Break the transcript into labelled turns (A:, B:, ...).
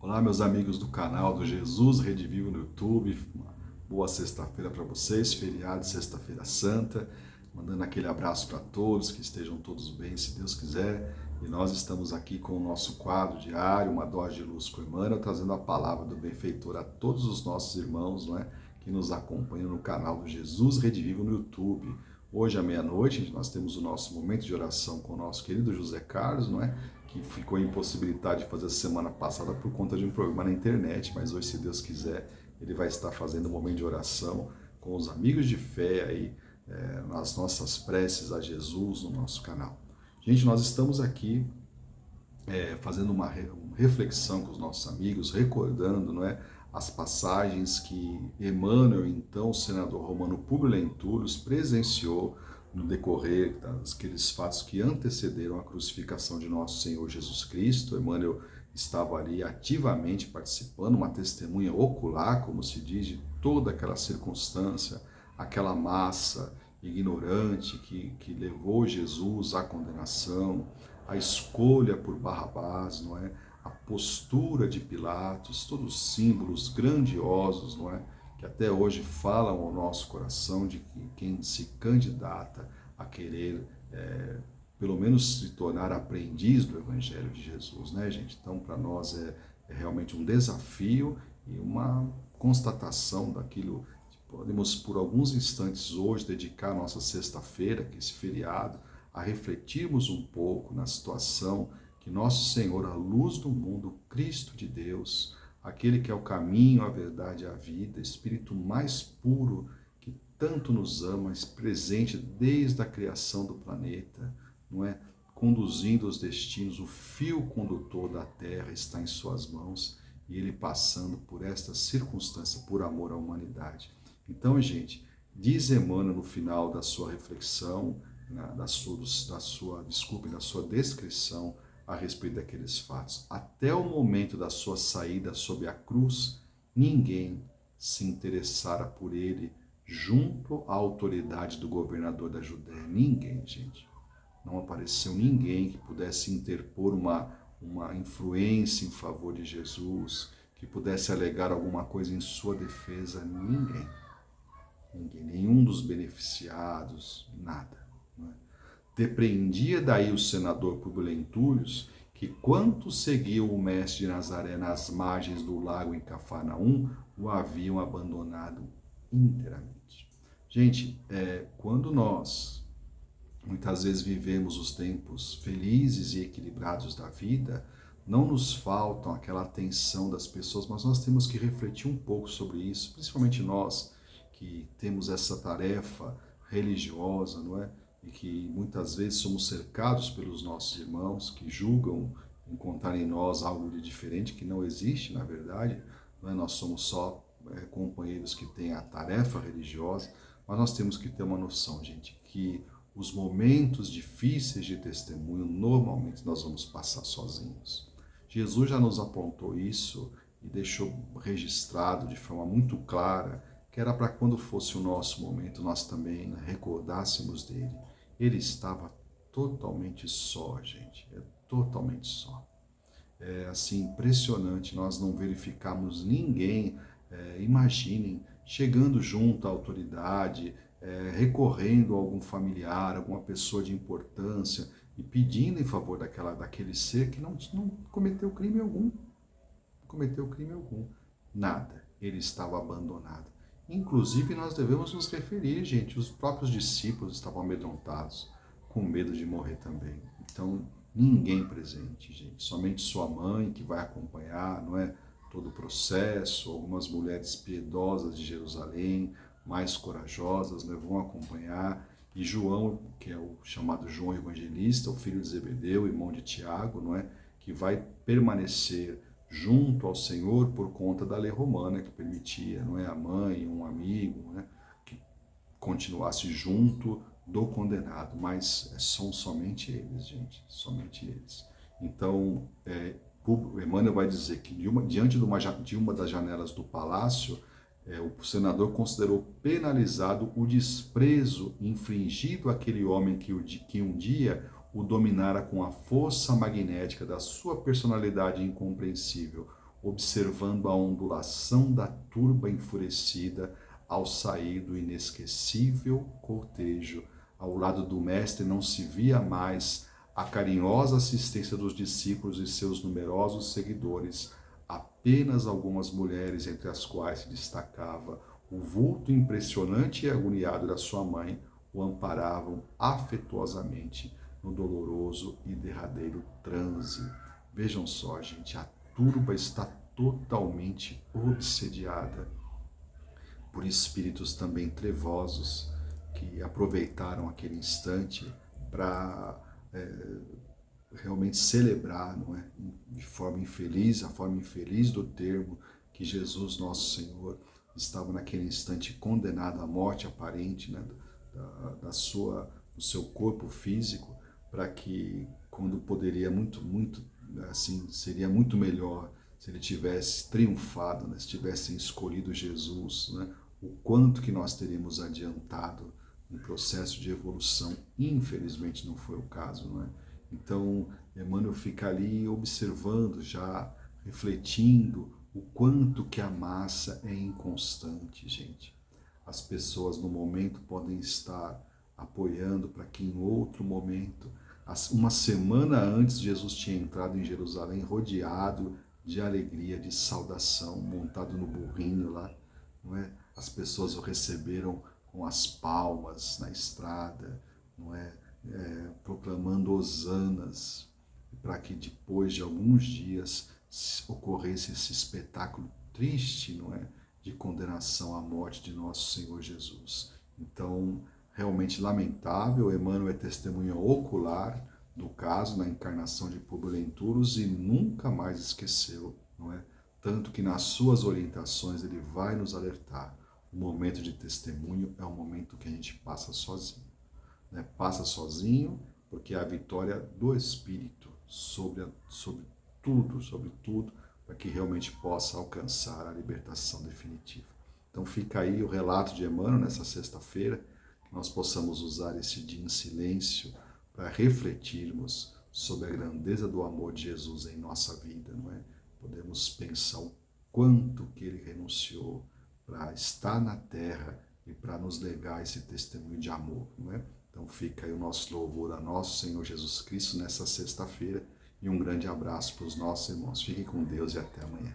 A: Olá, meus amigos do canal do Jesus Rede Vivo no YouTube. Uma boa sexta-feira para vocês, feriado, sexta-feira santa. Mandando aquele abraço para todos, que estejam todos bem, se Deus quiser. E nós estamos aqui com o nosso quadro diário, uma dose de luz com Emmanuel, trazendo a palavra do benfeitor a todos os nossos irmãos, não é, que nos acompanham no canal do Jesus Rede Vivo no YouTube. Hoje à meia-noite nós temos o nosso momento de oração com o nosso querido José Carlos, não é? Que ficou impossibilitado de fazer a semana passada por conta de um problema na internet, mas hoje, se Deus quiser, ele vai estar fazendo um momento de oração com os amigos de fé aí, nas nossas preces a Jesus no nosso canal. Gente, nós estamos aqui fazendo uma reflexão com os nossos amigos, recordando, não é, as passagens que Emmanuel, então senador romano Públio Lentulus, presenciou no decorrer daqueles fatos que antecederam a crucificação de nosso Senhor Jesus Cristo. Emmanuel estava ali ativamente participando, uma testemunha ocular, como se diz, de toda aquela circunstância, aquela massa ignorante que levou Jesus à condenação, a escolha por Barrabás, não é? A postura de Pilatos, todos símbolos grandiosos, não é? Que até hoje falam ao nosso coração de que quem se candidata a querer, pelo menos se tornar aprendiz do Evangelho de Jesus, né, gente? Então, para nós é realmente um desafio e uma constatação daquilo que podemos, por alguns instantes hoje, dedicar a nossa sexta-feira, que é esse feriado, a refletirmos um pouco na situação que nosso Senhor, a luz do mundo, Cristo de Deus, aquele que é o caminho, a verdade e a vida, Espírito mais puro, que tanto nos ama, presente desde a criação do planeta, não é? Conduzindo os destinos, o fio condutor da Terra está em suas mãos, e ele passando por esta circunstância, por amor à humanidade. Então, gente, diz Emmanuel no final da sua reflexão, da sua descrição a respeito daqueles fatos. Até o momento da sua saída sob a cruz, ninguém se interessara por ele junto à autoridade do governador da Judéia. Ninguém, gente. Não apareceu ninguém que pudesse interpor uma influência em favor de Jesus, que pudesse alegar alguma coisa em sua defesa. Ninguém. Ninguém. Nenhum dos beneficiados, nada. Depreendia daí o senador Públio Lentulus que quantos seguiam o mestre de Nazaré nas margens do lago em Cafarnaum o haviam abandonado inteiramente. Gente, quando nós muitas vezes vivemos os tempos felizes e equilibrados da vida, não nos faltam aquela atenção das pessoas, mas nós temos que refletir um pouco sobre isso, principalmente nós que temos essa tarefa religiosa, não é? E que muitas vezes somos cercados pelos nossos irmãos que julgam encontrar em nós algo de diferente que não existe, na verdade, não é? Nós somos só companheiros que têm a tarefa religiosa, mas nós temos que ter uma noção, gente, que os momentos difíceis de testemunho, normalmente nós vamos passar sozinhos. Jesus já nos apontou isso e deixou registrado de forma muito clara que era para quando fosse o nosso momento, nós também recordássemos dele. Ele estava totalmente só, gente, totalmente só. É assim, impressionante, nós não verificamos ninguém, imaginem, chegando junto à autoridade, recorrendo a algum familiar, alguma pessoa de importância e pedindo em favor daquele ser que não cometeu crime algum. Cometeu crime algum. Nada. Ele estava abandonado. Inclusive, nós devemos nos referir, gente, os próprios discípulos estavam amedrontados, com medo de morrer também. Então, ninguém presente, gente, somente sua mãe que vai acompanhar, não é, todo o processo, algumas mulheres piedosas de Jerusalém, mais corajosas, né, vão acompanhar, e João, que é o chamado João Evangelista, o filho de Zebedeu, irmão de Tiago, não é, que vai permanecer junto ao Senhor por conta da lei romana que permitia, não é, a mãe, um amigo, né, que continuasse junto do condenado, mas são somente eles, gente, somente eles. Então, Emmanuel vai dizer que diante de uma das janelas do palácio, o senador considerou penalizado o desprezo infligido àquele homem que um dia o dominara com a força magnética da sua personalidade incompreensível, observando a ondulação da turba enfurecida ao sair do inesquecível cortejo. Ao lado do mestre não se via mais a carinhosa assistência dos discípulos e seus numerosos seguidores, apenas algumas mulheres, entre as quais se destacava o vulto impressionante e agoniado da sua mãe, o amparavam afetuosamente no doloroso e derradeiro transe. Vejam só, gente, a turba está totalmente obsediada por espíritos também trevosos que aproveitaram aquele instante para realmente celebrar, não é? De forma infeliz, a forma infeliz do termo, que Jesus, nosso Senhor, estava naquele instante condenado à morte aparente, né? Do seu corpo físico, para que, quando poderia assim, seria muito melhor se ele tivesse triunfado, né? Se tivessem escolhido Jesus, né? O quanto que nós teríamos adiantado no processo de evolução. Infelizmente não foi o caso, não é? Então, Emmanuel fica ali observando, já refletindo o quanto que a massa é inconstante, gente. As pessoas no momento podem estar apoiando para que em outro momento, uma semana antes, Jesus tinha entrado em Jerusalém rodeado de alegria, de saudação, montado no burrinho lá, não é? As pessoas o receberam com as palmas na estrada, não é? Proclamando hosanas, para que depois de alguns dias ocorresse esse espetáculo triste, não é? De condenação à morte de nosso Senhor Jesus. Então, realmente lamentável, Emmanuel é testemunha ocular do caso na encarnação de Públio Lentulus e nunca mais esqueceu, não é? Tanto que nas suas orientações ele vai nos alertar. O momento de testemunho é um momento que a gente passa sozinho. Né? Passa sozinho, porque é a vitória do Espírito sobre tudo, para que realmente possa alcançar a libertação definitiva. Então fica aí o relato de Emmanuel nessa sexta-feira, que nós possamos usar esse dia em silêncio para refletirmos sobre a grandeza do amor de Jesus em nossa vida, não é? Podemos pensar o quanto que ele renunciou para estar na terra e para nos legar esse testemunho de amor, não é? Então fica aí o nosso louvor a nosso Senhor Jesus Cristo nessa sexta-feira e um grande abraço para os nossos irmãos. Fiquem com Deus e até amanhã.